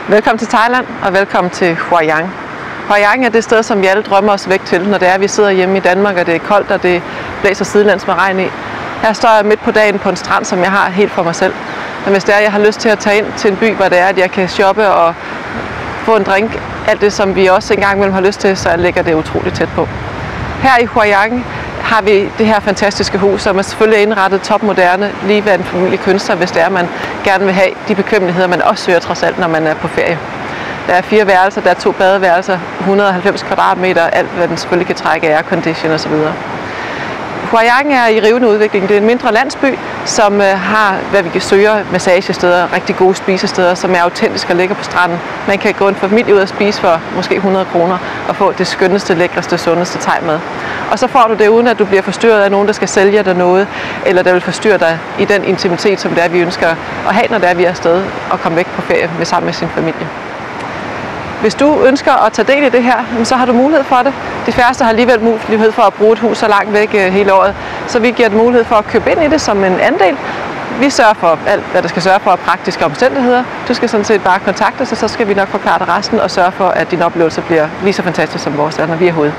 Velkommen til Thailand, og velkommen til Hua Yang. Hua Yang er det sted, som vi alle drømmer os væk til, når det er, vi sidder hjemme i Danmark, og det er koldt, og det blæser sidelands med regn i. Her står jeg midt på dagen på en strand, som jeg har helt for mig selv. Men hvis det er, jeg har lyst til at tage ind til en by, hvor det er, at jeg kan shoppe og få en drink, alt det, som vi også engang imellem har lyst til, så ligger det utroligt tæt på. Her i Hua Yang har vi det her fantastiske hus, som er selvfølgelig indrettet topmoderne, lige ved en familie kunstner, hvis det er, man gerne vil have de bekvemmeligheder, man også søger trods alt, når man er på ferie. Der er 4 værelser, der er 2 badeværelser, 190 kvadratmeter, alt hvad den selvfølgelig kan trække, aircondition osv. Hua Yang er i rivende udvikling. Det er en mindre landsby, som har, hvad vi kan søge, massagesteder, rigtig gode spisesteder, som er autentiske og ligger på stranden. Man kan gå en familie ud og spise for måske 100 kroner og få det skønneste, lækreste, sundeste thai-mad. Og så får du det uden, at du bliver forstyrret af nogen, der skal sælge dig noget, eller der vil forstyrre dig i den intimitet, som det er, vi ønsker at have, når det er, vi er afsted og komme væk på ferie sammen med sin familie. Hvis du ønsker at tage del i det her, så har du mulighed for det. De færreste har alligevel mulighed for at bruge et hus så langt væk hele året, så vi giver dig mulighed for at købe ind i det som en andel. Vi sørger for alt, hvad der skal sørge for praktiske omstændigheder. Du skal sådan set bare kontakte os, og så skal vi nok forklare dig resten og sørge for, at din oplevelse bliver lige så fantastisk som vores, når vi er herude.